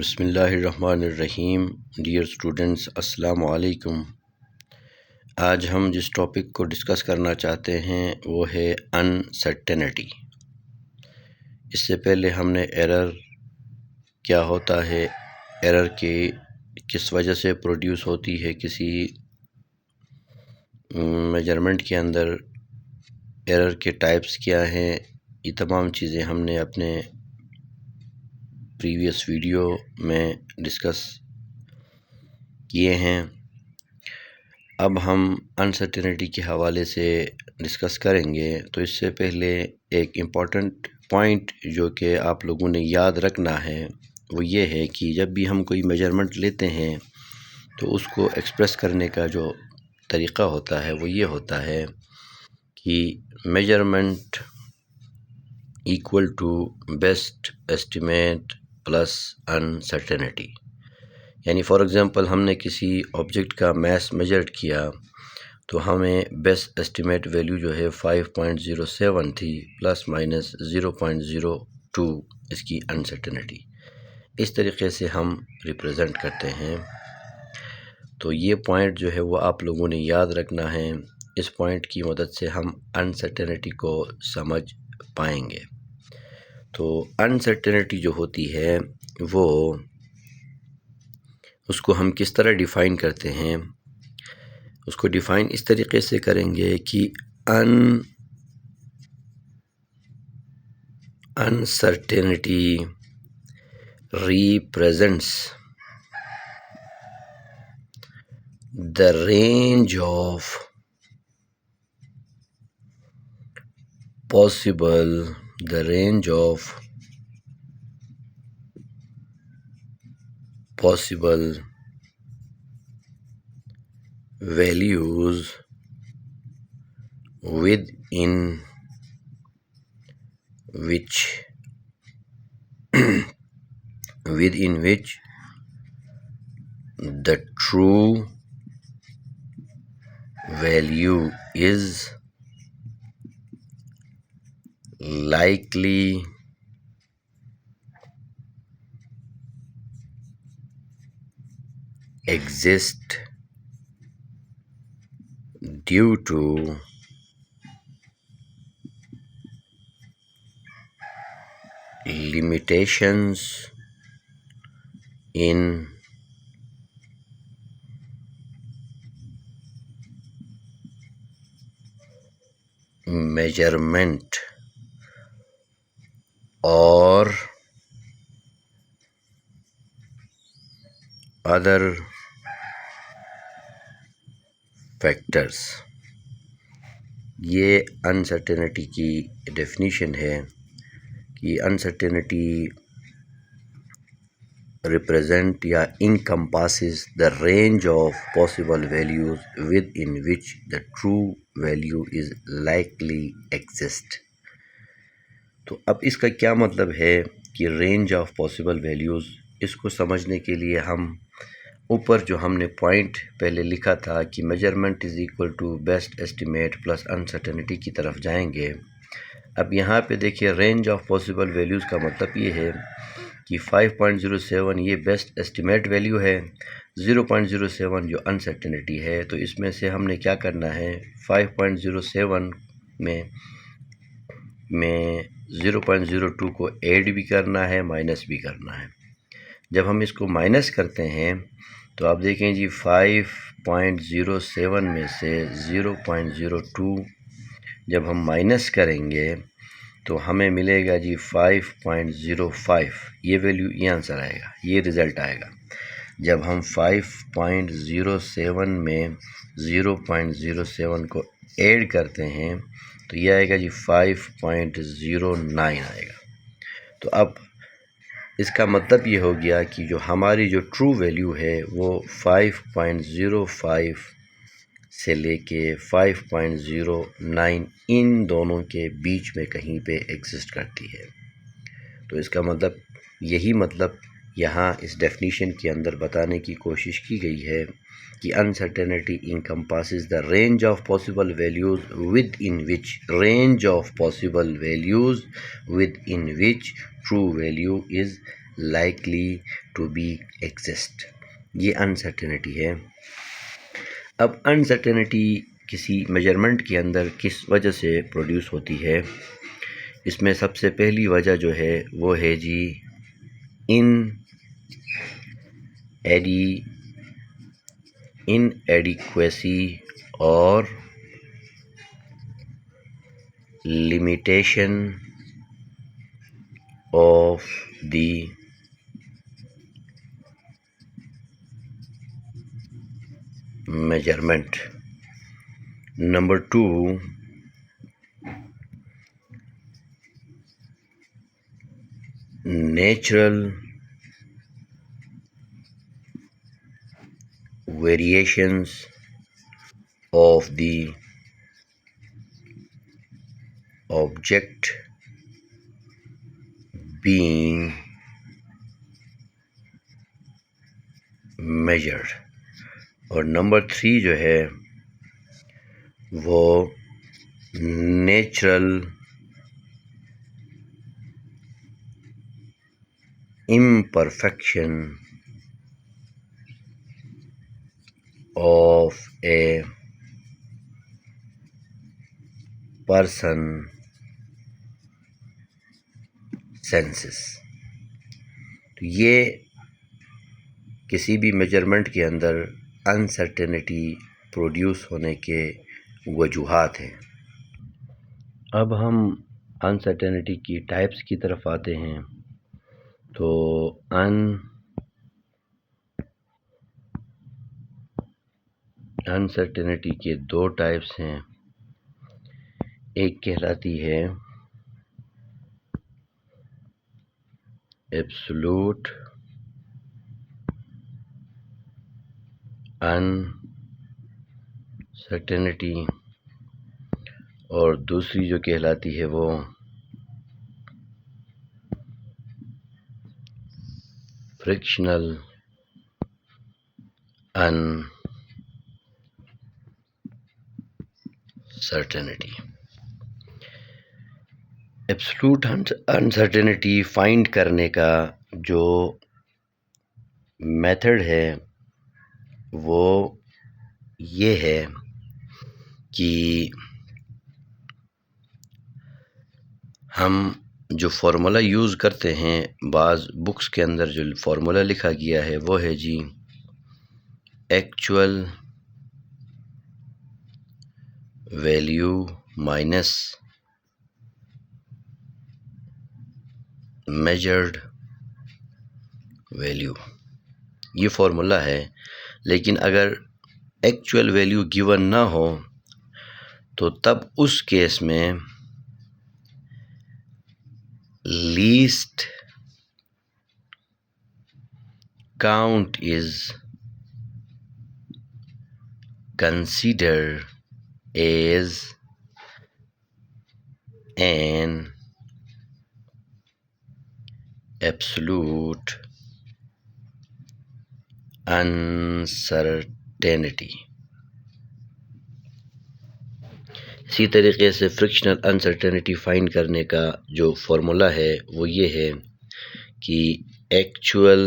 بسم اللہ الرحمن الرحیم۔ ڈیئر اسٹوڈنٹس، السلام علیکم۔ آج ہم جس ٹاپک کو ڈسکس کرنا چاہتے ہیں وہ ہے انسرٹینٹی۔ اس سے پہلے ہم نے ایرر کیا ہوتا ہے، ایرر کے کس وجہ سے پروڈیوس ہوتی ہے کسی میجرمنٹ کے اندر، ایرر کے ٹائپس کیا ہیں، یہ تمام چیزیں ہم نے اپنے پریویس ویڈیو میں ڈسکس کیے ہیں۔ اب ہم انسرٹینٹی کے حوالے سے ڈسکس کریں گے، تو اس سے پہلے ایک امپورٹنٹ پوائنٹ جو کہ آپ لوگوں نے یاد رکھنا ہے وہ یہ ہے کہ جب بھی ہم کوئی میجرمنٹ لیتے ہیں تو اس کو ایکسپریس کرنے کا جو طریقہ ہوتا ہے وہ یہ ہوتا ہے کہ measurement equal to best estimate plus uncertainty. یعنی فار ایگزامپل ہم نے کسی آبجیکٹ کا میس میجر کیا تو ہمیں بیسٹ ایسٹیمیٹ ویلیو جو ہے 5.07 تھی، پلس مائنس 0.02 اس کی انسرٹینٹی۔ اس طریقے سے ہم ریپرزینٹ کرتے ہیں۔ تو یہ پوائنٹ جو ہے وہ آپ لوگوں نے یاد رکھنا ہے، اس پوائنٹ کی مدد سے ہم انسرٹینٹی کو سمجھ پائیں گے۔ تو انسرٹینٹی جو ہوتی ہے وہ اس کو ہم کس طرح ڈیفائن کرتے ہیں، اس کو ڈیفائن اس طریقے سے کریں گے کہ uncertainty represents the range of possible values within which the true value is likely exist due to limitations in measurement or other factors۔ یہ انسرٹینٹی کی ڈیفینیشن ہے کہ انسرٹینٹی represent یا encompasses the range of possible values within which the true value is likely exist۔ تو اب اس کا کیا مطلب ہے کہ رینج آف پاسبل ویلیوز، اس کو سمجھنے کے لیے ہم اوپر جو ہم نے پوائنٹ پہلے لکھا تھا کہ measurement is equal to best estimate plus uncertainty کی طرف جائیں گے۔ اب یہاں پہ دیکھیے رینج آف پاسبل ویلیوز کا مطلب یہ ہے کہ 5.07 یہ بیسٹ ایسٹیمیٹ ویلیو ہے، 0.07 جو انسرٹینٹی ہے۔ تو اس میں سے ہم نے کیا کرنا ہے، 5.07 میں 0.02 کو ایڈ بھی کرنا ہے، مائنس بھی کرنا ہے۔ جب ہم اس کو مائنس کرتے ہیں تو آپ دیکھیں جی 5.07 میں سے 0.02 جب ہم مائنس کریں گے تو ہمیں ملے گا جی 5.05۔ یہ ویلیو، یہ آنسر آئے گا، یہ رزلٹ آئے گا۔ جب ہم 5.07 میں 0.07 کو ایڈ کرتے ہیں تو یہ آئے گا جی 5.09 آئے گا۔ تو اب اس کا مطلب یہ ہو گیا کہ جو ہماری جو ٹرو ویلیو ہے وہ 5.05 سے لے کے 5.09 ان دونوں کے بیچ میں کہیں پہ ایگزسٹ کرتی ہے۔ تو اس کا مطلب، یہی مطلب یہاں اس ڈیفینیشن کے اندر بتانے کی کوشش کی گئی ہے کہ uncertainty encompasses the range of possible values within which true value is likely to be exist. یہ انسرٹینٹی ہے. اب انسرٹینٹی کسی میجرمنٹ کے اندر کس وجہ سے پروڈیوس ہوتی ہے؟ اس میں سب سے پہلی وجہ جو ہے وہ ہے جی inadequacy اور limitation of the measurement. Number 2, natural variations of the object being measured. اور نمبر 3 جو ہے وہ natural imperfection of a person senses. تو یہ کسی بھی میجرمنٹ کے اندر انسرٹینٹی پروڈیوس ہونے کے وجوہات ہیں. اب ہم انسرٹینٹی کی ٹائپس کی طرف آتے ہیں. تو انسرٹینٹی کے 2 ٹائپس ہیں. ایک کہلاتی ہے ایبسولوٹ انسرٹینٹی اور دوسری جو کہلاتی ہے وہ فرکشنل انسرٹینٹی. ایبسولوٹ انسرٹینٹی فائنڈ کرنے کا جو میتھڈ ہے وہ یہ ہے کہ ہم جو فارمولا یوز کرتے ہیں، بعض بکس کے اندر جو فارمولا لکھا گیا ہے وہ ہے جی actual value minus measured value. یہ فارمولا ہے. لیکن اگر ایکچوئل ویلیو گیون نہ ہو تو تب اس کیس میں list count is considered as an absolute uncertainty. اسی طریقے سے فرکشنل انسرٹینٹی فائنڈ کرنے کا جو فارمولا ہے وہ یہ ہے کہ actual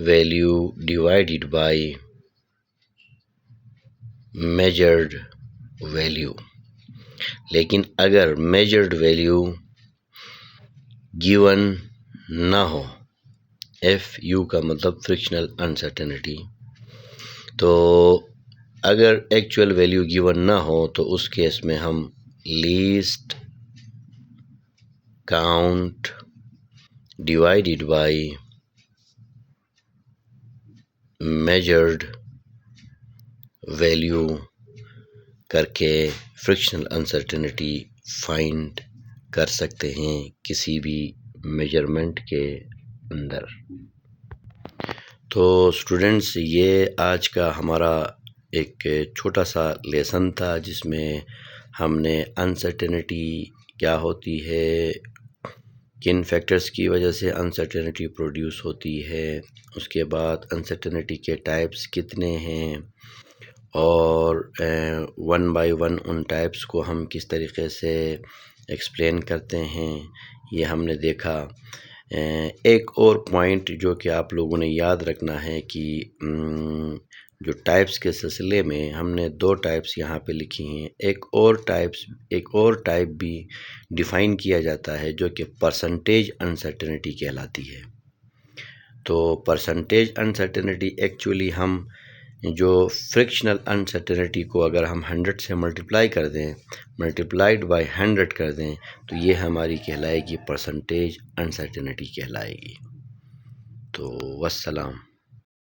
value divided by measured value. لیکن اگر میجرڈ ویلیو گیون نہ ہو، ایف یو کا مطلب فرکشنل انسرٹینٹی، تو اگر ایکچوئل ویلیو گیون نہ ہو تو اس کیس میں ہم list count divided by measured value کر کے فرکشنل انسرٹینٹی فائنڈ کر سکتے ہیں کسی بھی میجرمنٹ کے اندر. تو اسٹوڈنٹس، یہ آج کا ہمارا ایک چھوٹا سا لیسن تھا جس میں ہم نے انسرٹینٹی کیا ہوتی ہے، کن فیکٹرز کی وجہ سے انسرٹینٹی پروڈیوس ہوتی ہے، اس کے بعد انسرٹینٹی کے ٹائپس کتنے ہیں، اور 1 بائی 1 ان ٹائپس کو ہم کس طریقے سے ایکسپلین کرتے ہیں، یہ ہم نے دیکھا. ایک اور پوائنٹ جو کہ آپ لوگوں نے یاد رکھنا ہے کہ جو ٹائپس کے سلسلے میں ہم نے 2 ٹائپس یہاں پہ لکھی ہیں، ایک اور ٹائپ بھی ڈیفائن کیا جاتا ہے جو کہ پرسنٹیج انسرٹنٹی کہلاتی ہے۔ تو پرسنٹیج انسرٹنٹی ایکچولی ہم جو فرکشنل انسرٹنٹی کو اگر ہم 100 سے ملٹیپلائڈ بائی 100 کر دیں تو یہ ہماری کہلائے گی پرسنٹیج انسرٹنٹی کہلائے گی۔ تو والسلام۔